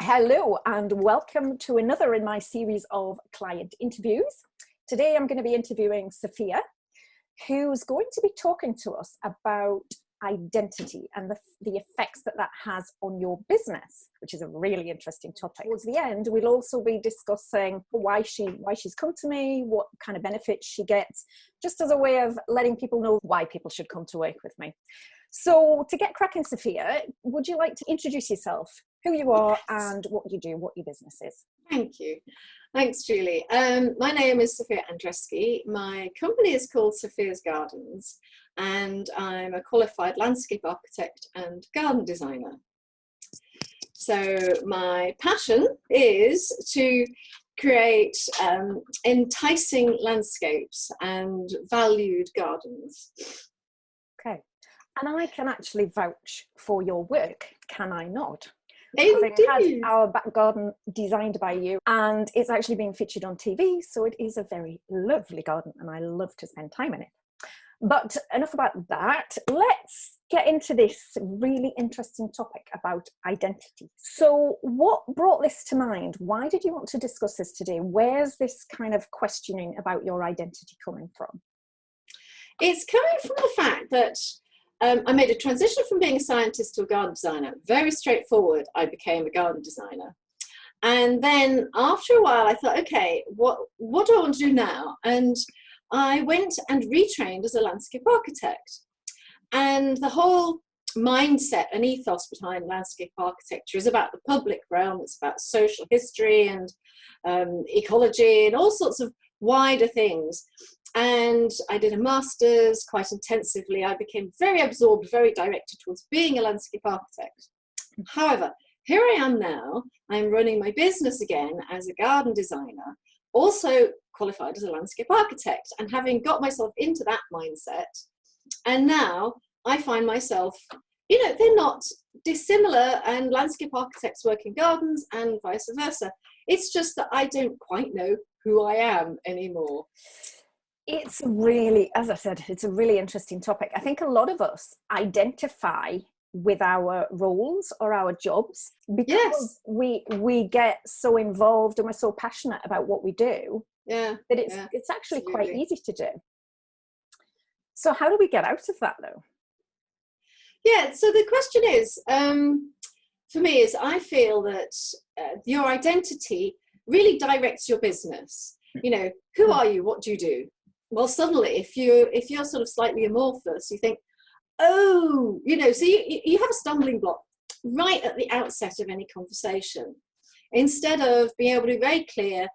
Hello and welcome to another in my series of client interviews. Today I'm going to be interviewing Sophia, who's going to be talking to us about identity and the effects that has on your business, which is a really interesting topic. Towards the end, we'll also be discussing why she's come to me, what kind of benefits she gets, just as a way of letting people know why people should come to work with me. So to get cracking, Sophia, would you like to introduce yourself, who you are and what you do, what your business is? Thank you. Thanks, Julie. My name is Sophia Andreski. My company is called Sophia's Gardens, and I'm a qualified landscape architect and garden designer. So my passion is to create enticing landscapes and valued gardens. Okay. And I can actually vouch for your work, can I not? Indeed. Having had our back garden designed by you, and it's actually being featured on TV, so it is a very lovely garden and I love to spend time in it. But enough about that. Let's get into this really interesting topic about identity. So what brought this to mind? Why did you want to discuss this today? Where's this kind of questioning about your identity coming from? It's coming from the fact that I made a transition from being a scientist to a garden designer. Very straightforward. I became a garden designer. And then after a while, I thought, okay, what do I want to do now? And I went and retrained as a landscape architect. And the whole mindset and ethos behind landscape architecture is about the public realm. It's about social history and ecology and all sorts of wider things. And I did a master's quite intensively. I became very absorbed, very directed towards being a landscape architect. However, here I am now. I'm running my business again as a garden designer, also qualified as a landscape architect, and having got myself into that mindset. And now I find myself, they're not dissimilar, and landscape architects work in gardens and vice versa. It's just that I don't quite know who I am anymore. It's really, as I said, it's a really interesting topic. I think a lot of us identify with our roles or our jobs because we get so involved and we're so passionate about what we do that it's actually quite easy to do. So how do we get out of that though? Yeah, so the question is, for me, is I feel that your identity really directs your business. Who are you? What do you do? Well, suddenly, if you're sort of slightly amorphous, you think, so you have a stumbling block right at the outset of any conversation. Instead of being able to be very clear,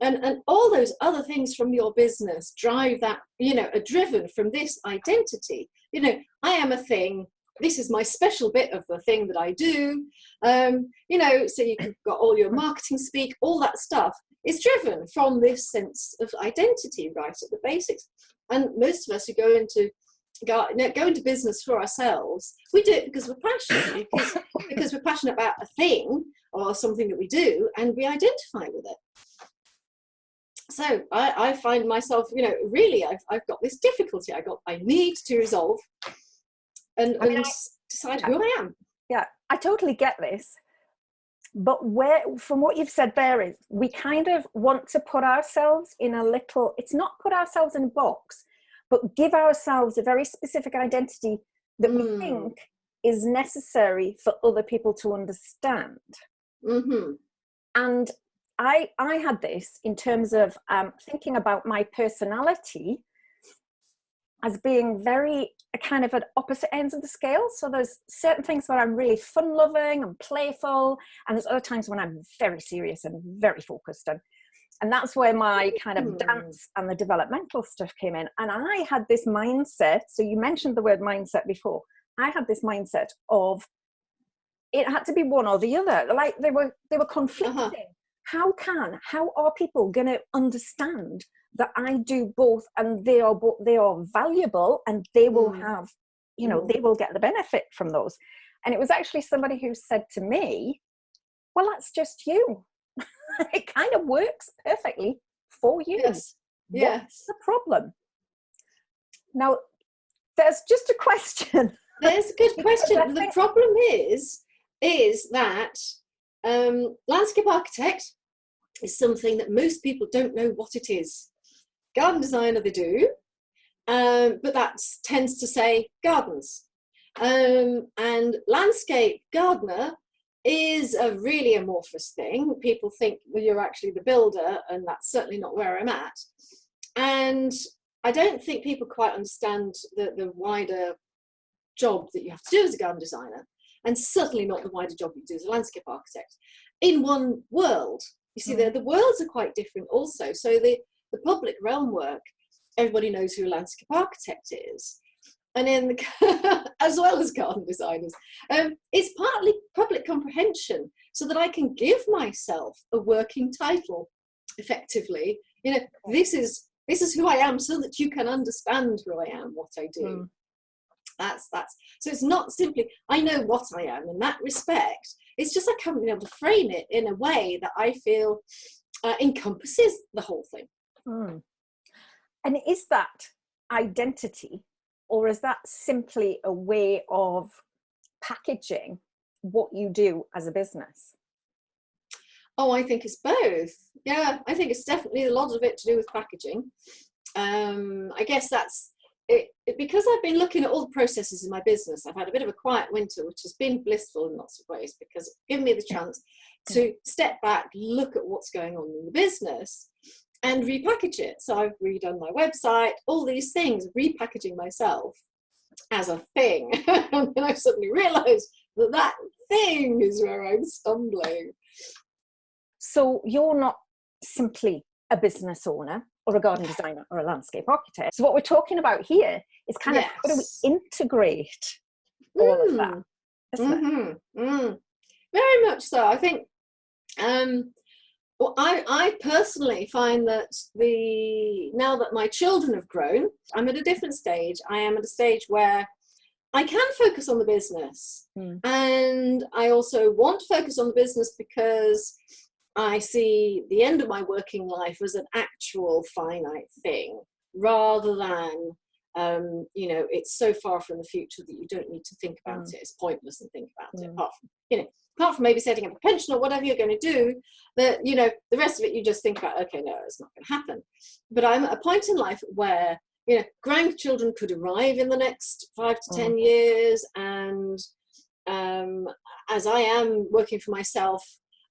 and all those other things from your business drive that, are driven from this identity. I am a thing. This is my special bit of the thing that I do. So you've got all your marketing speak, all that stuff. It's driven from this sense of identity right at the basics. And most of us who go into business for ourselves, we do it because we're passionate, because we're passionate about a thing or something that we do, and we identify with it. So I find myself, really, I've got this difficulty. I need to resolve and decide who I am. Yeah, I totally get this. But from what you've said there is, we kind of want to put ourselves in it's not put ourselves in a box, but give ourselves a very specific identity that we think is necessary for other people to understand. Mm-hmm. And I had this in terms of thinking about my personality as being very kind of at opposite ends of the scale. So there's certain things where I'm really fun-loving and playful, and there's other times when I'm very serious and very focused. And that's where my kind of dance and the developmental stuff came in. And I had this mindset, so you mentioned the word mindset before. I had this mindset of it had to be one or the other. Like they were conflicting. Uh-huh. How are people going to understand that I do both, and they are valuable, and they will have, they will get the benefit from those. And it was actually somebody who said to me, well, that's just you. It kind of works perfectly for you. Yes. What's the problem? Now, there's just a question. There's a good question. The problem is that Landscape architect is something that most people don't know what it is. Garden designer, they do, but that tends to say gardens. And landscape gardener is a really amorphous thing. People think, well, you're actually the builder, and that's certainly not where I'm at. And I don't think people quite understand the wider job that you have to do as a garden designer, and certainly not the wider job you do as a landscape architect in one world. You see, the worlds are quite different also. So the public realm work, everybody knows who a landscape architect is. And in the, as well as garden designers, it's partly public comprehension, so that I can give myself a working title effectively. You know, this is who I am, so that you can understand who I am, what I do. That's so it's not simply I know what I am in that respect. It's just I haven't been able to frame it in a way that I feel encompasses the whole thing. And is that identity, or is that simply a way of packaging what you do as a business? Oh, I think it's both. Yeah, I think it's definitely a lot of it to do with packaging. I guess that's it, because I've been looking at all the processes in my business. I've had a bit of a quiet winter, which has been blissful in lots of ways, because it's given me the chance to step back, look at what's going on in the business, and repackage it. So I've redone my website, all these things, repackaging myself as a thing. And then I suddenly realized that thing is where I'm stumbling. So you're not simply a business owner or a garden designer or a landscape architect. So what we're talking about here is kind of how do we integrate all of that, isn't it? Very much so. I think well, I personally find that now that my children have grown, I'm at a different stage. I am at a stage where I can focus on the business. And I also want to focus on the business because I see the end of my working life as an actual finite thing, rather than, you know, it's so far from the future that you don't need to think about it. It's pointless to think about it, apart from maybe setting up a pension or whatever you're going to do, that, you know, the rest of it you just think about, okay, no, it's not going to happen. But I'm at a point in life where, you know, grandchildren could arrive in the next 5 to 10 years. And as I am working for myself,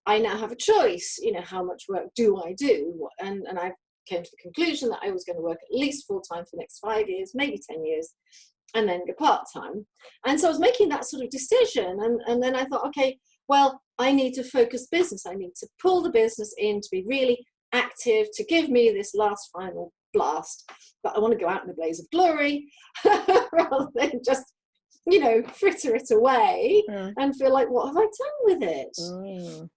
I now have a choice, you know, how much work do I do? And I came to the conclusion that I was going to work at least full-time for the next 5 years, maybe 10 years, and then go part-time. And so I was making that sort of decision. And then I thought, okay, well, I need to focus business. I need to pull the business in to be really active, to give me this last final blast. But I want to go out in a blaze of glory rather than just, you know, fritter it away and feel like, what have I done with it?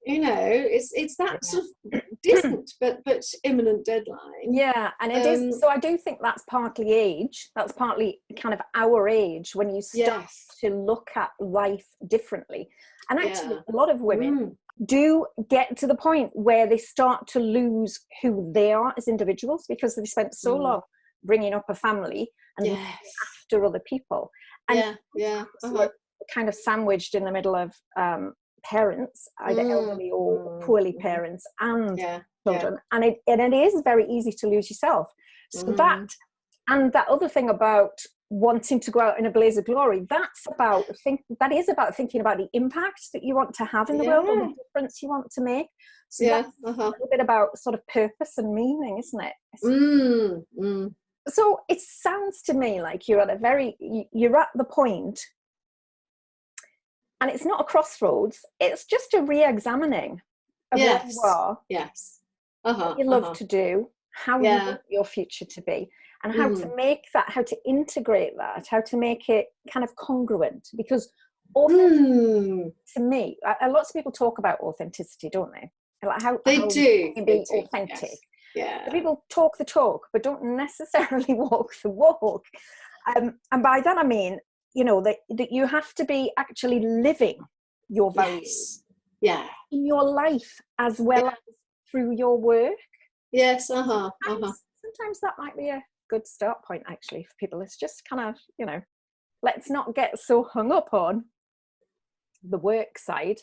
You know, it's that sort of distant but imminent deadline. Yeah, and it is. So I do think that's partly age. That's partly kind of our age, when you start to look at life differently. And actually, a lot of women do get to the point where they start to lose who they are as individuals, because they've spent so long bringing up a family and looking after other people. And kind of sandwiched in the middle of parents, either elderly or poorly parents, and children. And it is very easy to lose yourself. So that, and that other thing about wanting to go out in a blaze of glory, that is about thinking about the impact that you want to have in the world, or the difference you want to make. So that's a little bit about sort of purpose and meaning, isn't it? So it sounds to me like you're at the point, and it's not a crossroads, it's just a re-examining of what you are, what you love to do, how you want your future to be, and how to make that, how to integrate that, how to make it kind of congruent. Because to me, lots of people talk about authenticity, don't they? Like how do you be authentic. The people talk the talk, but don't necessarily walk the walk. And by that I mean, you know, that you have to be actually living your values in your life, as well as through your work. Sometimes that might be a good start point, actually, for people. It's just kind of, you know, let's not get so hung up on the work side.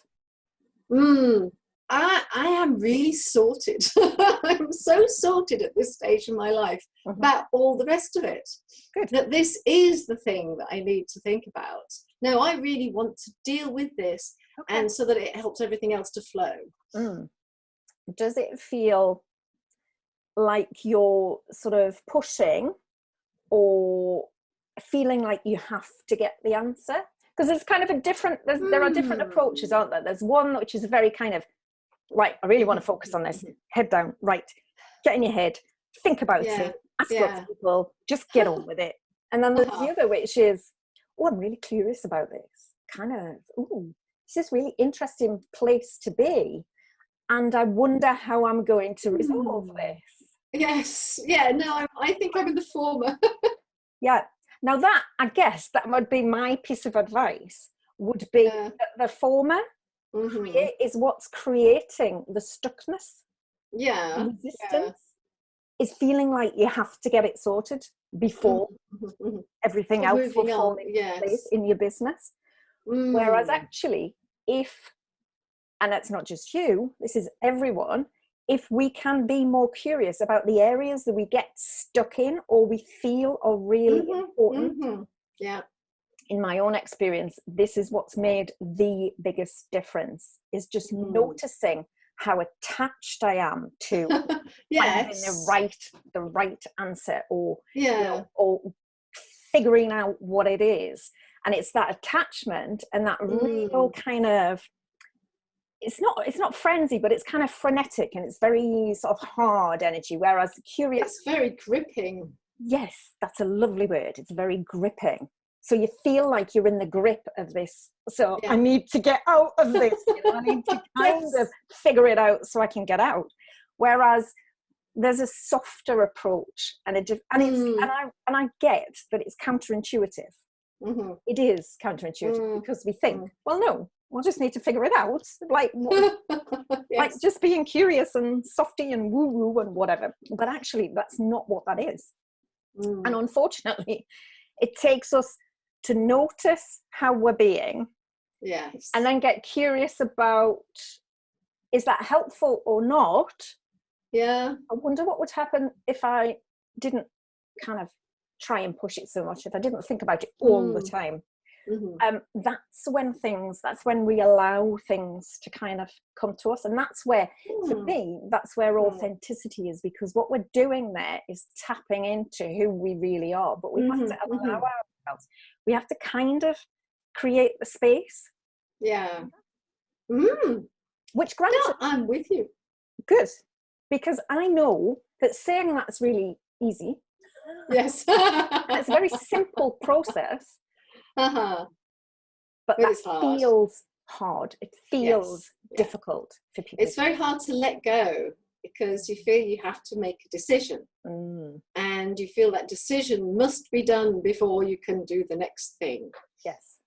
Mm. I am really sorted. I'm so sorted at this stage in my life about all the rest of it. Good. That this is the thing that I need to think about. No, I really want to deal with this, and so that it helps everything else to flow. Does it feel like you're sort of pushing or feeling like you have to get the answer? Because there's kind of a different, there are different approaches, aren't there? There's one which is very kind of, right, I really want to focus on this, head down, right, get in your head, think about it, ask lots of people, just get on with it. And then there's the other, which is, oh, I'm really curious about this, kind of, ooh, this is really interesting place to be, and I wonder how I'm going to resolve this. Yes, yeah, no, I think I'm in the former. Yeah, now that, I guess, that would be my piece of advice, would be that the former is what's creating the stuckness, the resistance, is feeling like you have to get it sorted before everything else will fall into place in your business. Whereas actually, if, and it's not just you, this is everyone, if we can be more curious about the areas that we get stuck in or we feel are really important. In my own experience, this is what's made the biggest difference, is just noticing how attached I am to finding the right answer, or you know, or figuring out what it is. And it's that attachment and that real kind of, it's not frenzy, but it's kind of frenetic, and it's very sort of hard energy, whereas curious, it's very gripping. Yes, that's a lovely word. It's very gripping. So you feel like you're in the grip of this. So I need to get out of this. You know, I need to kind of figure it out so I can get out. Whereas there's a softer approach, and I get that it's counterintuitive. It is counterintuitive because we think, well, no, we'll just need to figure it out. Like, like just being curious and softy and woo woo and whatever. But actually, that's not what that is. And unfortunately, it takes us to notice how we're being, and then get curious about, is that helpful or not? I wonder what would happen if I didn't kind of try and push it so much, if I didn't think about it all the time. That's when we allow things to kind of come to us, and that's where, for me, that's where authenticity is, because what we're doing there is tapping into who we really are, but we have to allow ourselves, we have to kind of create the space. Which, granted, I'm with you. Good, because I know that saying that's really easy. Yes. It's a very simple process. But that feels hard. It feels difficult for people. It's very hard to let go, because you feel you have to make a decision, and you feel that decision must be done before you can do the next thing. Yes,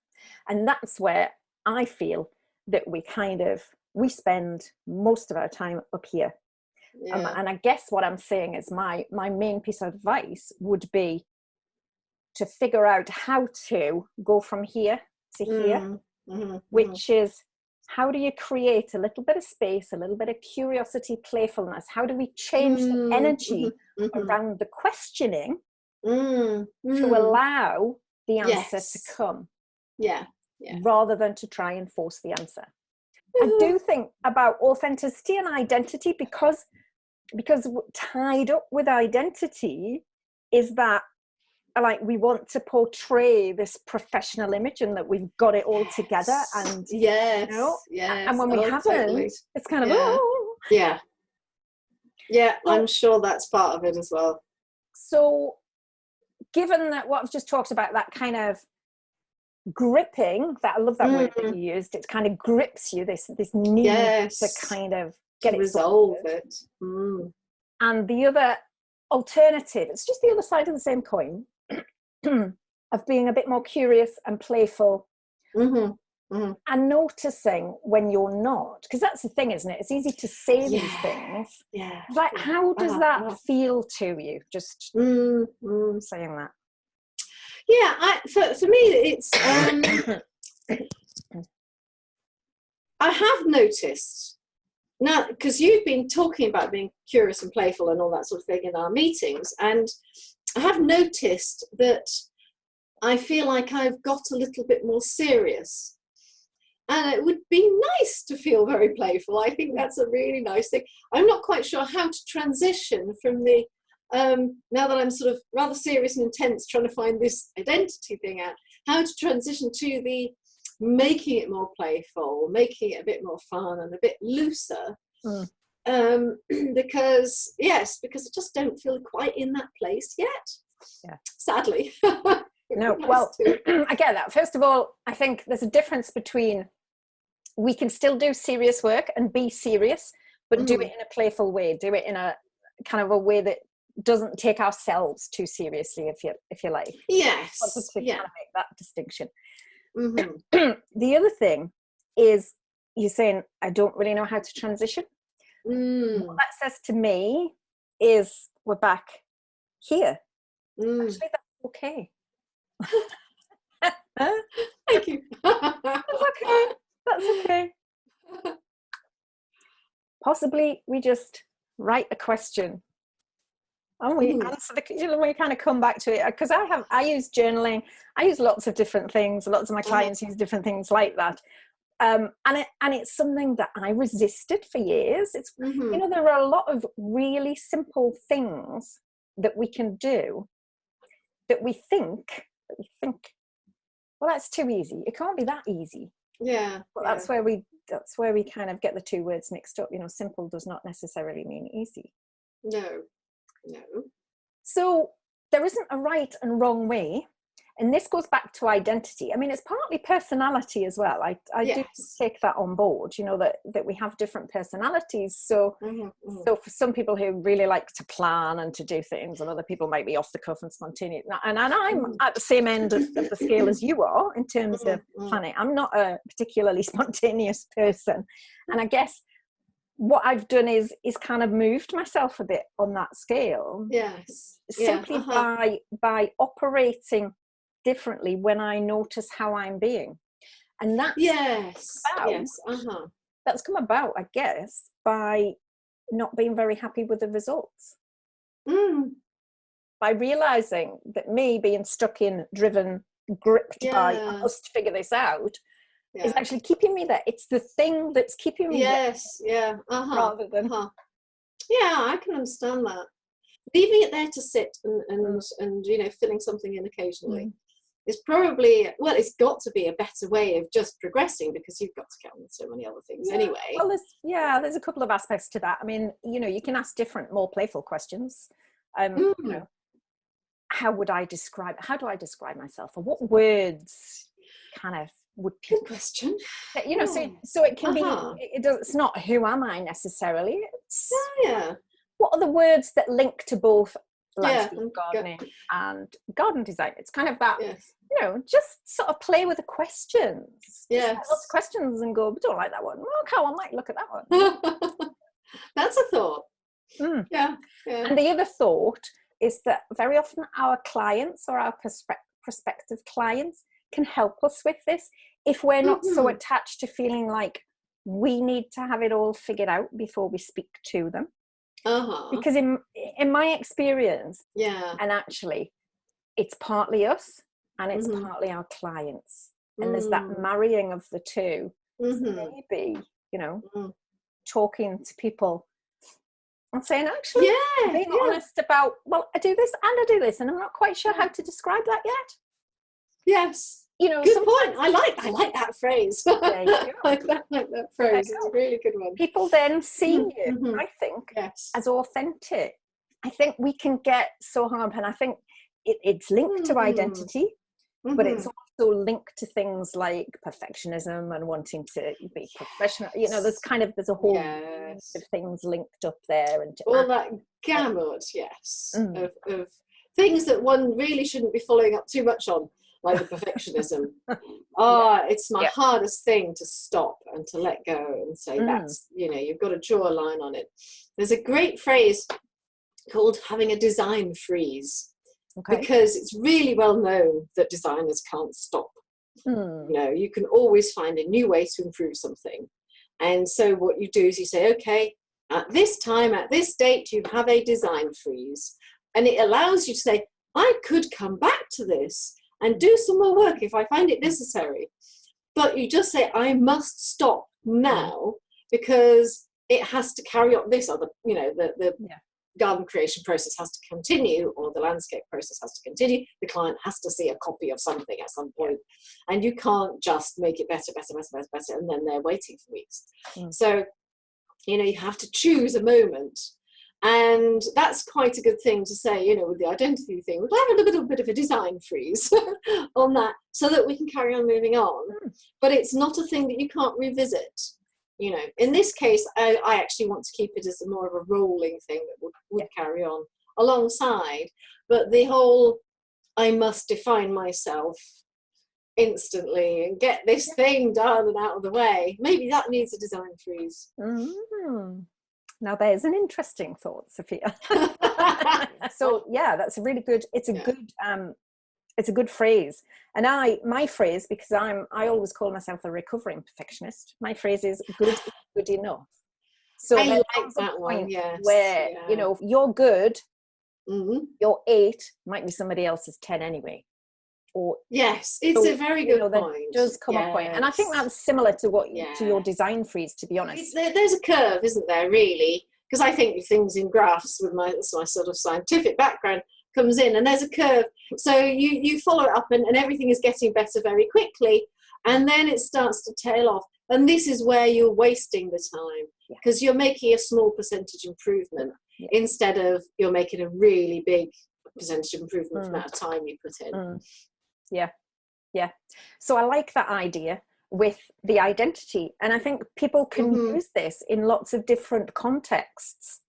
and that's where I feel that we spend most of our time up here. And I guess what I'm saying is my main piece of advice would be to figure out how to go from here to here, which is, how do you create a little bit of space, a little bit of curiosity, playfulness? How do we change the energy around the questioning to allow the answer to come, rather than to try and force the answer? I do think about authenticity and identity, because tied up with identity is that, like, we want to portray this professional image and that we've got it all together, and you know, and when we haven't, it's kind of I'm sure that's part of it as well. So given that what I've just talked about, that kind of gripping, that, I love that word that you used, it kind of grips you, this need to kind of get it resolve sorted. it. And the other alternative, it's just the other side of the same coin, of being a bit more curious and playful, and noticing when you're not, because that's the thing, isn't it? It's easy to say these things. Like, how does that feel to you, just saying that? For me, it's I have noticed now, because you've been talking about being curious and playful and all that sort of thing in our meetings, and I have noticed that I feel like I've got a little bit more serious. And it would be nice to feel very playful. I think that's a really nice thing. I'm not quite sure how to transition from the, now that I'm sort of rather serious and intense trying to find this identity thing out, how to transition to the making it more playful, making it a bit more fun and a bit looser. Because I just don't feel quite in that place yet. Yeah. Sadly. No, well, I get that. First of all, I think there's a difference between, we can still do serious work and be serious, but do it in a playful way. Do it in a kind of a way that doesn't take ourselves too seriously, if you like. Yes. To kind of make that distinction. The other thing is, you're saying, I don't really know how to transition. What that says to me is, we're back here. Actually, that's okay. Thank you. That's okay. Possibly we just write a question and we answer we kind of come back to it, because I use journaling. I use lots of different things. Lots of my clients use different things like that. And it's something that I resisted for years. It's there are a lot of really simple things that we can do that we think, well, that's too easy. It can't be that easy. Yeah. But that's where we kind of get the two words mixed up. Simple does not necessarily mean easy. No. So there isn't a right and wrong way. And this goes back to identity. I mean, it's partly personality as well. I do take that on board, that we have different personalities. So, so for some people who really like to plan and to do things, and other people might be off the cuff and spontaneous. And I'm at the same end of the scale as you are in terms of planning. I'm not a particularly spontaneous person. And I guess what I've done is kind of moved myself a bit on that scale. Yes. Simply by operating differently when I notice how I'm being. And that's that's come about, I guess, by not being very happy with the results. By realizing that me being stuck in, driven, gripped by, I must figure this out, is actually keeping me there. It's the thing that's keeping me there. Rather than yeah, I can understand that. Leaving it there to sit and filling something in occasionally is probably, well, it's got to be a better way of just progressing, because you've got to get on with so many other things anyway. Well, there's a couple of aspects to that. I mean, you can ask different, more playful questions. How do I describe myself, or what words kind of would people... Good question. So it can be, it's not who am I necessarily, it's what are the words that link to both landscape gardening and garden design. It's kind of that, just sort of play with the questions. Lots of questions and go, don't like that one. Okay, I might look at that one. That's a thought. Yeah. And the other thought is that very often our clients or our prospective clients can help us with this if we're not so attached to feeling like we need to have it all figured out before we speak to them. Because in my experience, and actually it's partly us and it's partly our clients, and there's that marrying of the two. So maybe talking to people and saying, actually, being honest about, well, I do this and I do this, and I'm not quite sure how to describe that yet. Yes. Good point. I like that phrase. I like that phrase. It's a really good one. People then see you, I think, as authentic. I think we can get so hung up, and I think it's linked to identity, but it's also linked to things like perfectionism and wanting to be professional. There's a whole list of things linked up there, and all that gamut, of things that one really shouldn't be following up too much on. Like the perfectionism. It's my hardest thing to stop and to let go and say that's, you've got to draw a line on it. There's a great phrase called having a design freeze, because it's really well known that designers can't stop. You can always find a new way to improve something. And so what you do is you say, okay, at this time, at this date, you have a design freeze. And it allows you to say, I could come back to this and do some more work if I find it necessary. But you just say, I must stop now because it has to carry on this other, the garden creation process has to continue, or the landscape process has to continue. The client has to see a copy of something at some point, and you can't just make it better, and then they're waiting for weeks. So, you have to choose a moment. And that's quite a good thing to say, with the identity thing. We'll have a little bit of a design freeze on that so that we can carry on moving on. But it's not a thing that you can't revisit. In this case, I actually want to keep it as more of a rolling thing that would carry on alongside. But the whole, I must define myself instantly and get this thing done and out of the way, maybe that needs a design freeze. Now there's an interesting thought, Sophia. So that's a really good, it's a good phrase. And my phrase, because I always call myself a recovering perfectionist, my phrase is good enough. So I like that one, yes. Where, you're good, your 8 might be somebody else's 10 anyway. Or yes, it's a very good point. There does come a point, and I think that's similar to to your design freeze. To be honest, there's a curve, isn't there? Really, because I think of things in graphs with my sort of scientific background comes in, and there's a curve. So you follow it up, and everything is getting better very quickly, and then it starts to tail off. And this is where you're wasting the time because you're making a small percentage improvement instead of you're making a really big percentage improvement from the amount of time you put in. Yeah. So I like that idea with the identity. And I think people can use this in lots of different contexts.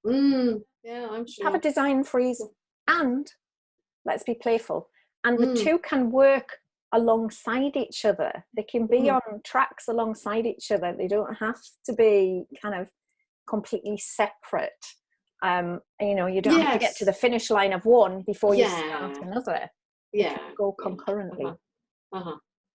Yeah, I'm sure. Have a design freeze and let's be playful. And the two can work alongside each other. They can be on tracks alongside each other. They don't have to be kind of completely separate. You don't have to get to the finish line of one before you start another. Go concurrently.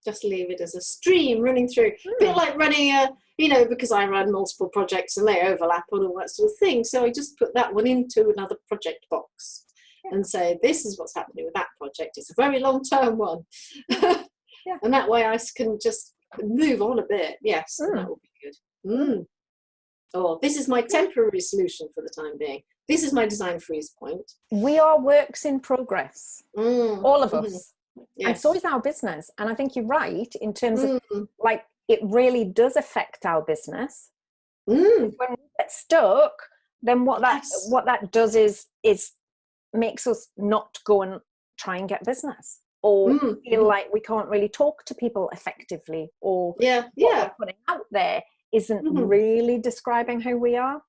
Just leave it as a stream running through. A bit like running because I run multiple projects and they overlap and all that sort of thing. So I just put that one into another project box and say, this is what's happening with that project. It's a very long-term one. And that way I can just move on a bit. Yes, that would be good. Oh, this is my temporary solution for the time being. This is my design freeze point. We are works in progress, all of us. Yes. And so is our business. And I think you're right in terms of like, it really does affect our business. When we get stuck, then what that does is makes us not go and try and get business, or feel like we can't really talk to people effectively, or what we're putting out there isn't really describing who we are.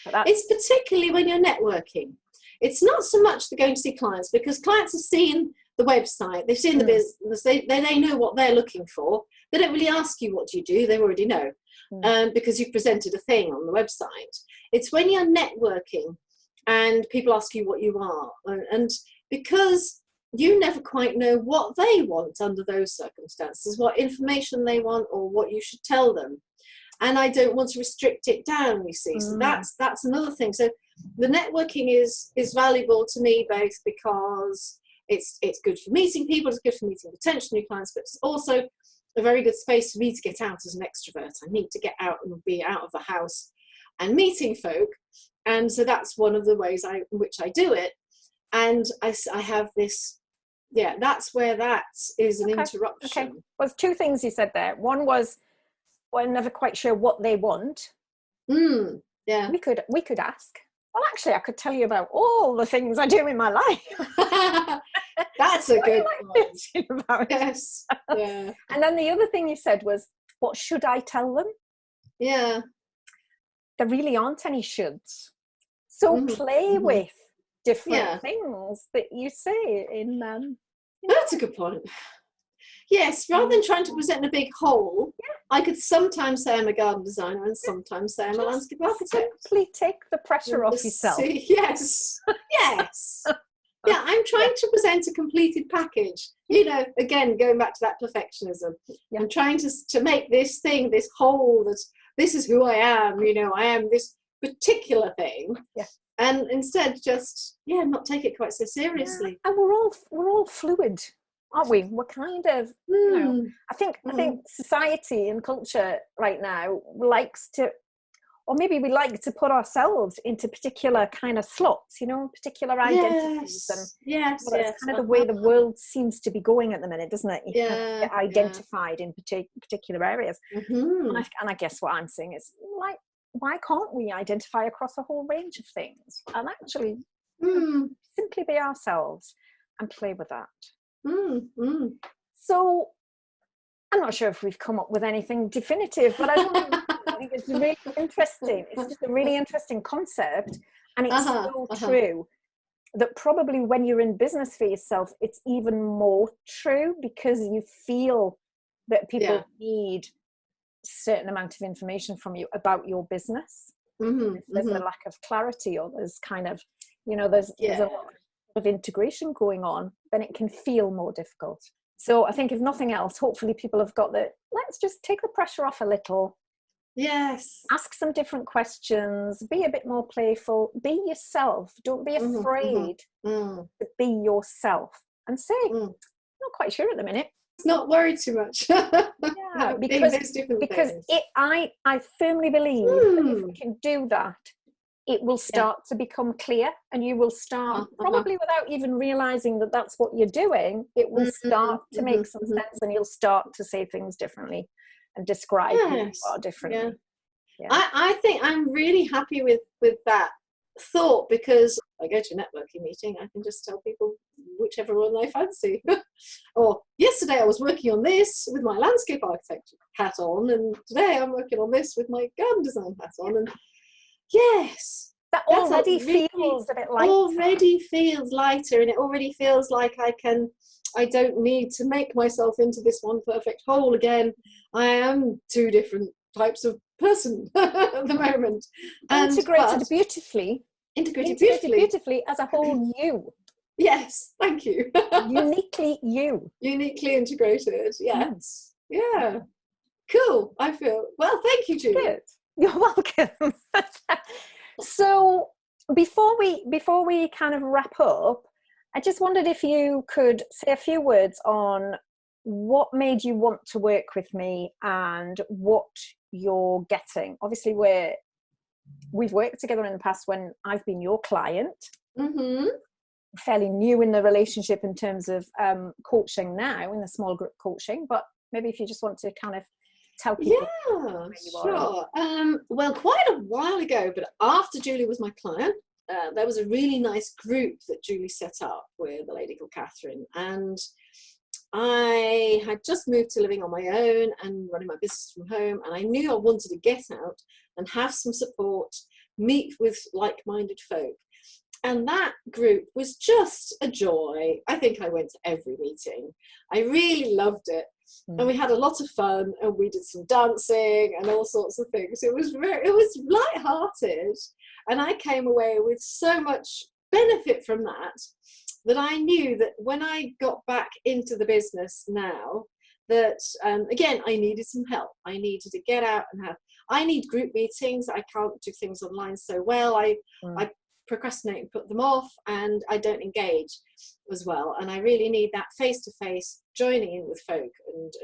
It's particularly when you're networking. It's not so much the going to see clients, because clients have seen the website, they've seen the business, they know what they're looking for. They don't really ask you what you do, they already know, because you've presented a thing on the website. It's when you're networking and people ask you what you are, and because you never quite know what they want under those circumstances, what information they want or what you should tell them. And I don't want to restrict it down, you see. So that's another thing. So the networking is valuable to me, both because it's good for meeting people, it's good for meeting potential new clients, but it's also a very good space for me to get out as an extrovert. I need to get out and be out of the house and meeting folk. And so that's one of the ways in which I do it. And I have this, that's where that is an interruption. Okay. Well, there's two things you said there. One was, we're never quite sure what they want. Yeah. We could ask. Well, actually, I could tell you about all the things I do in my life. That's a good point. About yes. Yeah. And then the other thing you said was, what should I tell them? Yeah. There really aren't any shoulds. So play with different things that you say in That's a good point. Yes, rather than trying to present a big whole, I could sometimes say I'm a garden designer and sometimes say I'm a landscape architect. Simply take the pressure off yourself. Yes, yes. Yeah, I'm trying to present a completed package. You know, again, going back to that perfectionism. Yeah. I'm trying to make this thing, this whole, this is who I am. You know, I am this particular thing. Yeah. And instead, just not take it quite so seriously. Yeah. And we're all fluid, aren't we? We're kind of, you know, I think society and culture right now likes to, or maybe we like to put ourselves into particular kind of slots, you know, particular identities. Yes, and that's kind of the way the world seems to be going at the minute, doesn't it? You kind of get identified in particular areas. And I guess what I'm saying is, like, why can't we identify across a whole range of things and actually simply be ourselves and play with that? So I'm not sure if we've come up with anything definitive, but I think it's really interesting. It's just a really interesting concept, and it's so true that probably when you're in business for yourself, it's even more true, because you feel that people need a certain amount of information from you about your business. If there's a lack of clarity, or there's kind of, you know, there's a lot of integration going on, then it can feel more difficult. So I think if nothing else, hopefully people have got let's just take the pressure off a little. Yes. Ask some different questions, be a bit more playful, be yourself. Don't be afraid to be yourself and say, not quite sure at the minute. Not worry too much. Yeah, because I firmly believe that if we can do that, it will start to become clear, and you will start, probably without even realizing that that's what you're doing, it will start to make some sense, and you'll start to say things differently and describe who you are differently. I think I'm really happy with that thought, because I go to a networking meeting, I can just tell people whichever one I fancy. Or yesterday I was working on this with my landscape architecture hat on, and today I'm working on this with my garden design hat on. And yes, that already feels a bit lighter. Already feels lighter, and it already feels like I don't need to make myself into this one perfect whole again. I am two different types of person at the moment. Integrated beautifully as a whole you. Yes, thank you. Uniquely you. Uniquely integrated, yes. Yeah. Cool, I feel. Well, thank you, Julie. Good. You're welcome. So before we kind of wrap up, I just wondered if you could say a few words on what made you want to work with me and what you're getting. Obviously, we've worked together in the past when I've been your client. Fairly new in the relationship in terms of coaching now, in the small group coaching, but maybe if you just want to kind of tell people. Yeah, sure. Well, quite a while ago, but after Julie was my client, there was a really nice group that Julie set up with a lady called Catherine, and I had just moved to living on my own and running my business from home, and I knew I wanted to get out and have some support, meet with like-minded folk. And that group was just a joy. I think I went to every meeting. I really loved it. And we had a lot of fun, and we did some dancing and all sorts of things. It was light-hearted, and I came away with so much benefit from that I knew that when I got back into the business now, that again, I needed some help. I needed to get out and I need group meetings. I can't do things online so well. I procrastinate and put them off, and I don't engage as well. And I really need that face-to-face joining in with folk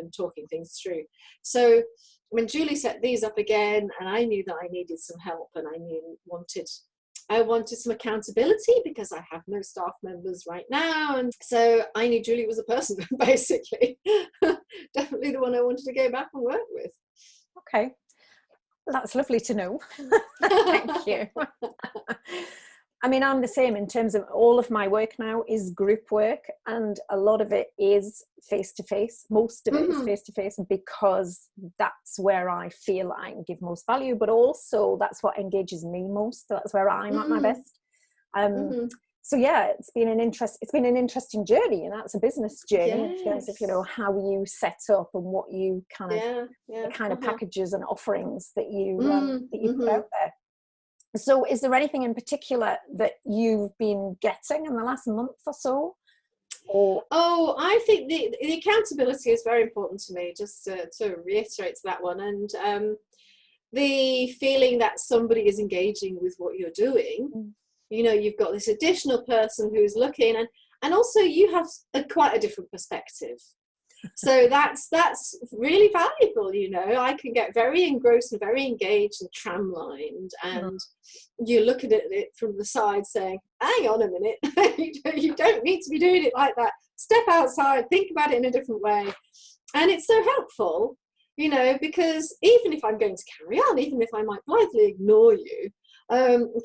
and talking things through. So when Julie set these up again, and I knew that I needed some help, and I wanted some accountability, because I have no staff members right now, and so I knew Julie was a person, basically. Definitely the one I wanted to go back and work with. Okay, that's lovely to know. Thank you. I mean, I'm the same in terms of all of my work now is group work, and a lot of it is face-to-face. Most of it is face-to-face, because that's where I feel I can give most value, but also that's what engages me most. That's where I'm at my best. So yeah, it's been an interesting journey, and that's a business journey in terms of, you know, how you set up and what you kind of the kind of packages and offerings that you put out there. So is there anything in particular that you've been getting in the last month or so? Or I think the accountability is very important to me, just to reiterate that one. And the feeling that somebody is engaging with what you're doing, you know, you've got this additional person who's looking, and also you have quite a different perspective. So that's really valuable, you know. I can get very engrossed and very engaged and tramlined, and you're looking at it from the side saying, hang on a minute, you don't need to be doing it like that. Step outside, think about it in a different way. And it's so helpful, you know, because even if I'm going to carry on, even if I might blithely ignore you,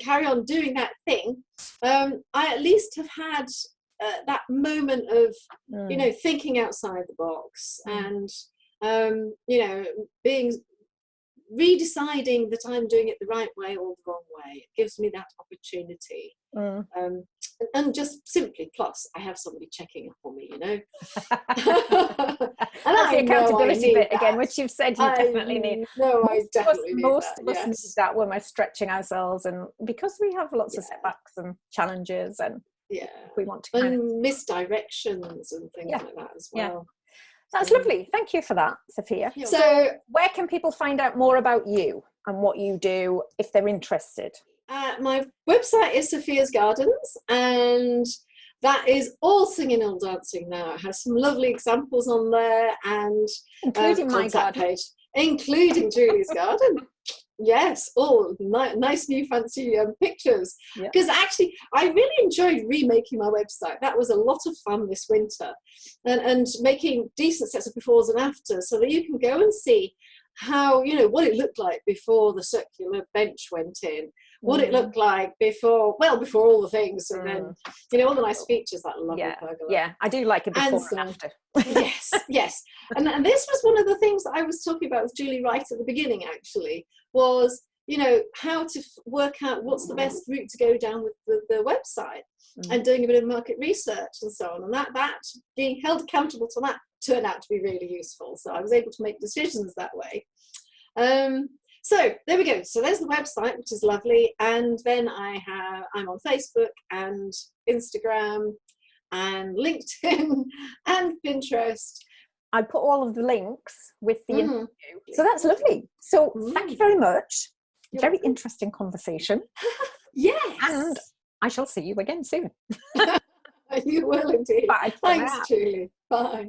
carry on doing that thing, I at least have had that moment of, you know, thinking outside the box, and you know, redeciding that I'm doing it the right way or the wrong way. It gives me that opportunity. And just simply, plus I have somebody checking up on me, you know. And that's the accountability bit again, which you've said you definitely need. I definitely need most that. of us need that when we're stretching ourselves, and because we have lots of setbacks and challenges, and we want to misdirections and things like that as well. That's lovely. Thank you for that, Sophia. So where can people find out more about you and what you do if they're interested? My website is Sophia's Gardens, and that is all singing and dancing now. It has some lovely examples on there, and including my garden page, including Julie's garden. Yes, all nice new fancy pictures. Because actually, I really enjoyed remaking my website. That was a lot of fun this winter, and making decent sets of befores and afters, so that you can go and see how, you know, what it looked like before the circular bench went in, what it looked like before all the things, and then, you know, all the nice features, that lovely pergola. Yeah, I do like it before and after. Yes. And this was one of the things that I was talking about with Julie right at the beginning, actually, was, you know, how to work out what's the best route to go down with the website, and doing a bit of market research and so on. And that being held accountable to that turned out to be really useful. So I was able to make decisions that way. So there we go. So there's the website, which is lovely. And then I'm on Facebook and Instagram and LinkedIn and Pinterest. I put all of the links with the interview. So that's lovely. So thank you very much. Very interesting conversation. Yes. And I shall see you again soon. You will indeed. Bye. Thanks, Julie. Bye.